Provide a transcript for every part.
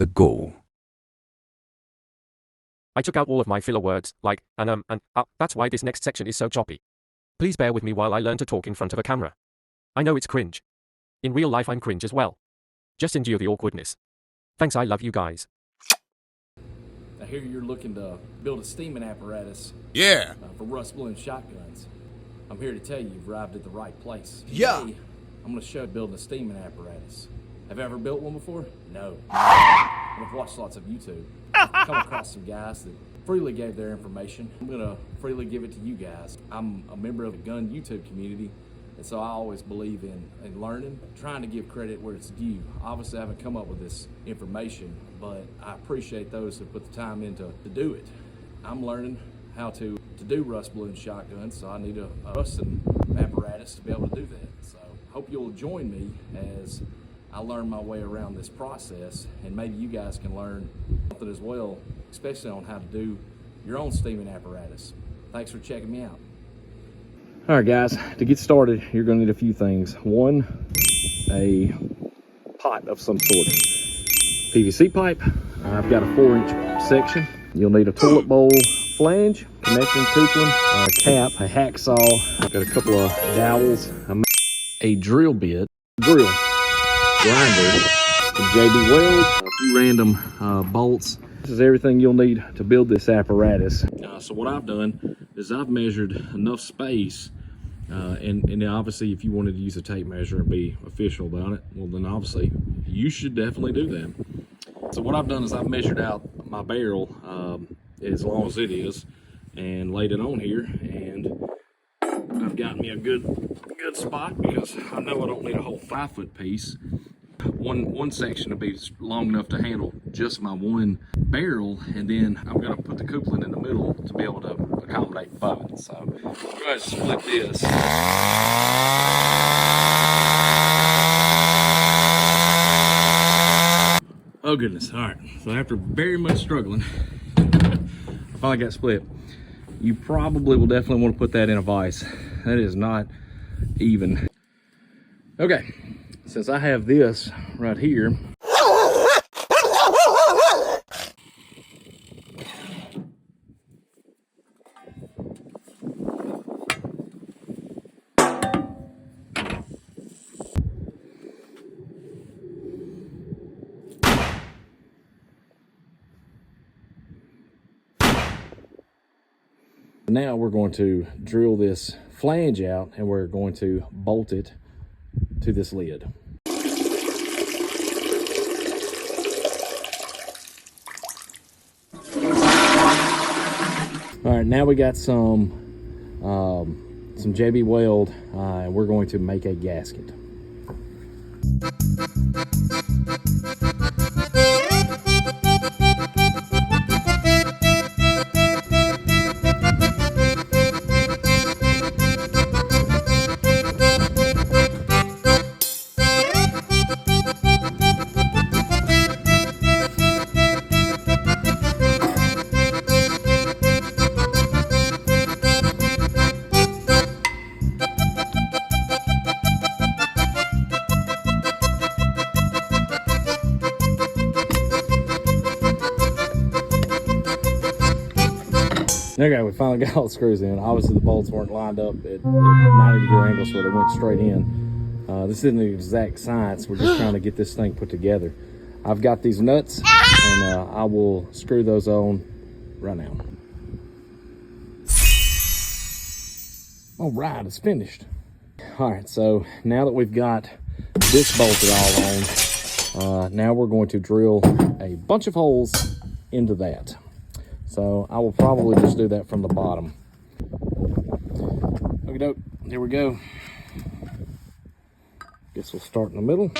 the goal. I took out all of my filler words, like, and that's why this next section is so choppy. Please bear with me while I learn to talk in front of a camera. I know it's cringe. In real life I'm cringe as well. Just endure the awkwardness. Thanks, I love you guys. I hear you're looking to build a steaming apparatus. Yeah. For rust-blowing shotguns. I'm here to tell you you've arrived at the right place. Yeah. Today, I'm going to show you building a steaming apparatus. Have you ever built one before? No. I've watched lots of YouTube. I've come across some guys that freely gave their information. I'm going to freely give it to you guys. I'm a member of the gun YouTube community, and so I always believe in learning, trying to give credit where it's due. Obviously, I haven't come up with this information, but I appreciate those who put the time in to do it. I'm learning how to do rust-blowing shotguns, so I need a rusting apparatus to be able to do that. So I hope you'll join me as I learn my way around this process, and maybe you guys can learn something as well, especially on how to do your own steaming apparatus. Thanks for checking me out. All right, guys, to get started, you're gonna need a few things. One, a pot of some sort. PVC pipe. I've got a 4-inch section. You'll need a toilet bowl, flange, connecting coupling, a cap, a hacksaw. I've got a couple of dowels, a drill bit, drill, grinder, some JB welds, a few random bolts. This is everything you'll need to build this apparatus. So what I've done is I've measured enough space, and obviously if you wanted to use a tape measure and be official about it, well then obviously you should definitely do that. So what I've done is I've measured out my barrel as long as it is and laid it on here, and I've got me a good spot because I know I don't need a whole 5-foot piece. One section will be long enough to handle just my one barrel, and then I'm going to put the coupling in the middle to be able to accommodate both. So I'm going to split this. Oh goodness, all right. So after very much struggling, I finally got split. You probably will definitely want to put that in a vise. That is not even. Okay, since I have this right here, now we're going to drill this flange out, and we're going to bolt it to this lid. All right, now we got some JB weld, and we're going to make a gasket. Okay, we finally got all the screws in. Obviously the bolts weren't lined up at 90-degree angles, so they went straight in. This isn't the exact science. We're just trying to get this thing put together. I've got these nuts, and I will screw those on right now. All right, it's finished. All right, so now that we've got this bolted all on, now we're going to drill a bunch of holes into that. So I will probably just do that from the bottom. Okie doke, here we go. Guess we'll start in the middle.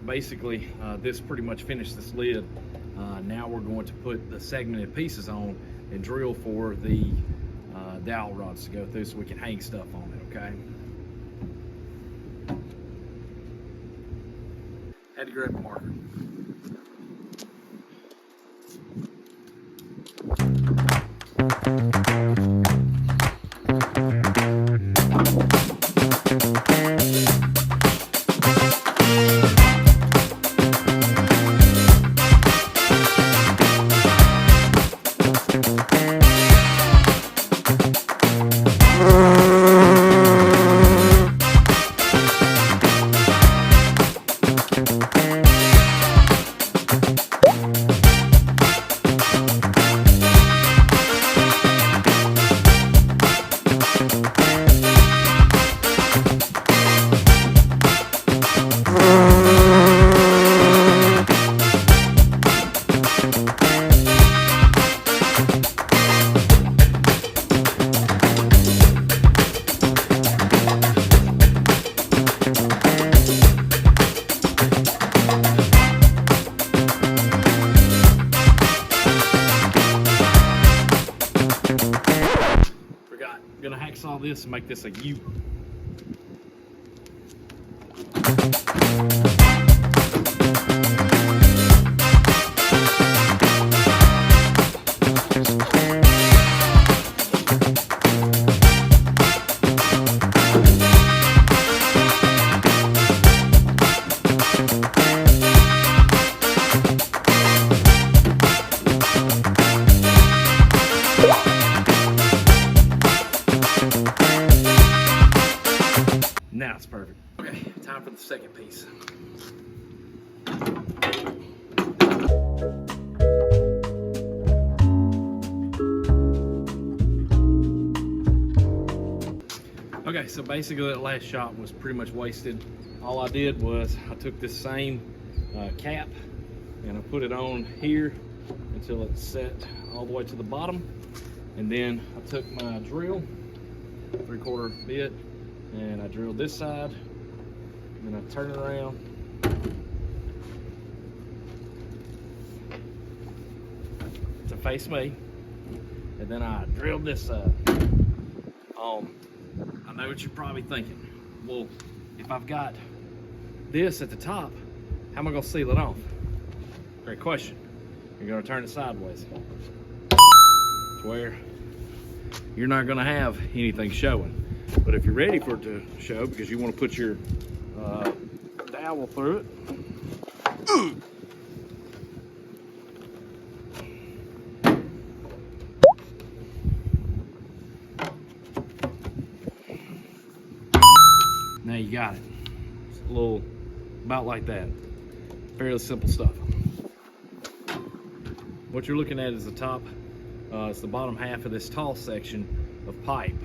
basically this pretty much finished this lid. Now we're going to put the segmented pieces on and drill for the dowel rods to go through so we can hang stuff on it, okay? Had to grab a marker. Gonna hacksaw this and make this a U. Now it's perfect. Okay, time for the second piece. Okay, so basically that last shot was pretty much wasted. All I did was I took this same cap and I put it on here until it's set all the way to the bottom. And then I took my drill, 3/4 bit, and I drilled this side, and then I turn it around. To face me, and then I drilled this side. I know what you're probably thinking. Well, if I've got this at the top, how am I gonna seal it off? Great question. You're gonna turn it sideways, where you're not gonna have anything showing. But if you're ready for it to show, because you want to put your dowel through it, now you got it. It's a little, about like that. Fairly simple stuff. What you're looking at is the top. It's the bottom half of this tall section of pipe.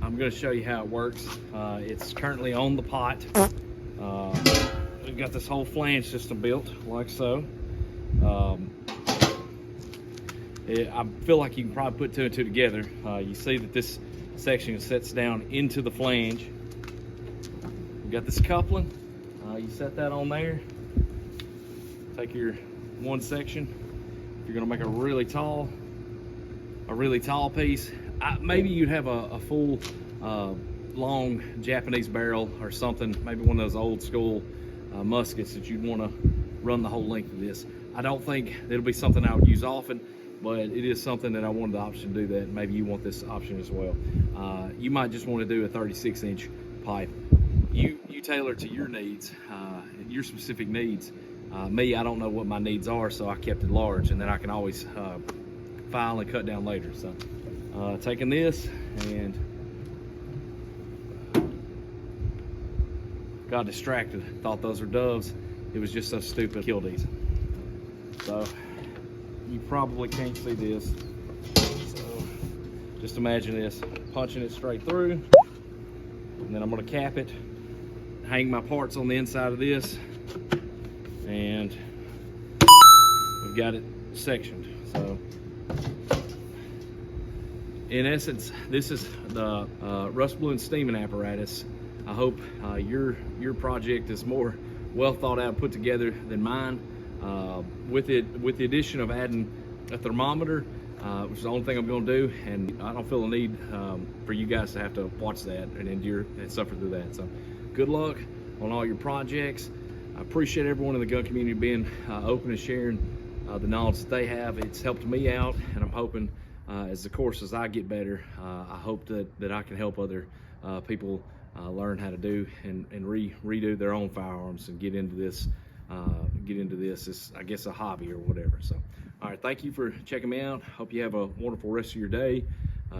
I'm going to show you how it works. It's currently on the pot. We've got this whole flange system built like so. I feel like you can probably put two and two together. You see that this section sets down into the flange. We've got this coupling. You set that on there. Take your one section. If you're going to make a really tall piece, maybe you'd have a full long Japanese barrel or something, maybe one of those old school muskets that you'd want to run the whole length of this. I don't think it'll be something I would use often, but it is something that I wanted the option to do that. Maybe you want this option as well. You might just want to do a 36-inch pipe. You tailor to your needs, your specific needs. Me, I don't know what my needs are, so I kept it large, and then I can always file and cut down later. So taking this and got distracted, thought those were doves. It was just so stupid, killed these. So you probably can't see this, so just imagine this, punching it straight through, and then I'm going to cap it, hang my parts on the inside of this, and we've got it sectioned. So in essence, this is the rust balloon steaming apparatus. I hope your project is more well thought out, put together than mine. With the addition of adding a thermometer, which is the only thing I'm going to do, and I don't feel the need for you guys to have to watch that and endure and suffer through that. So good luck on all your projects. I appreciate everyone in the gun community being open and sharing the knowledge that they have. It's helped me out, and I'm hoping as I get better, I hope that I can help other people learn how to do and redo their own firearms and get into this. It's, I guess, a hobby or whatever. So, all right, thank you for checking me out. Hope you have a wonderful rest of your day.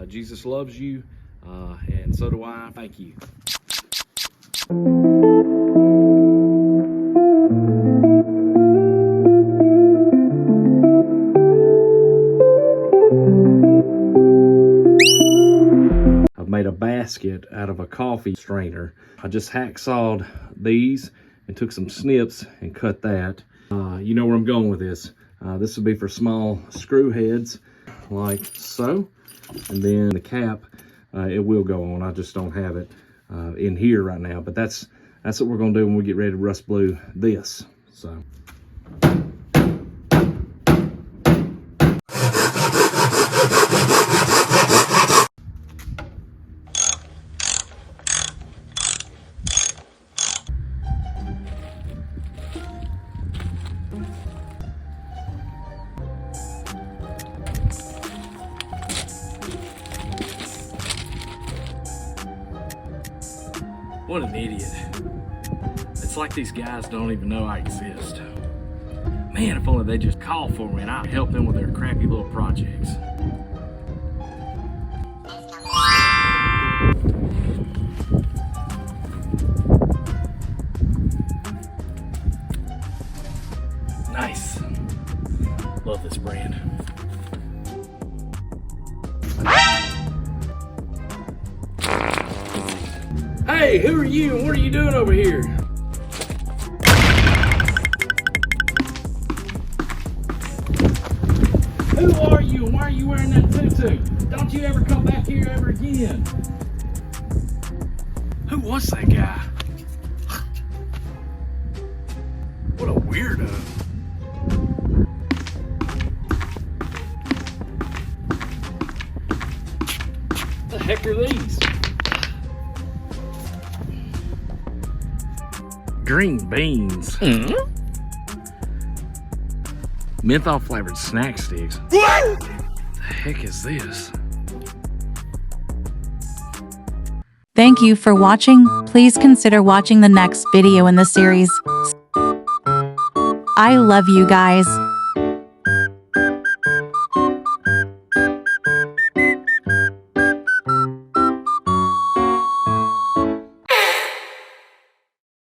Jesus loves you, and so do I. Thank you. I've made a basket out of a coffee strainer. I just hacksawed these and took some snips and cut that. You know where I'm going with this. This would be for small screw heads, like so. And then the cap, it will go on. I just don't have it in here right now. But that's what we're gonna do when we get ready to rust blue this. So. What an idiot. It's like these guys don't even know I exist. Man, if only they just call for me and I'd help them with their crappy little projects. Nice. Love this brand. Hey, who are you and what are you doing over here? Who are you and why are you wearing that tutu? Don't you ever come back here ever again. Who was that guy? What a weirdo. What the heck are these? Green beans. Menthol flavored snack sticks. What the heck is this? Thank you for watching. Please consider watching the next video in the series. I love you guys.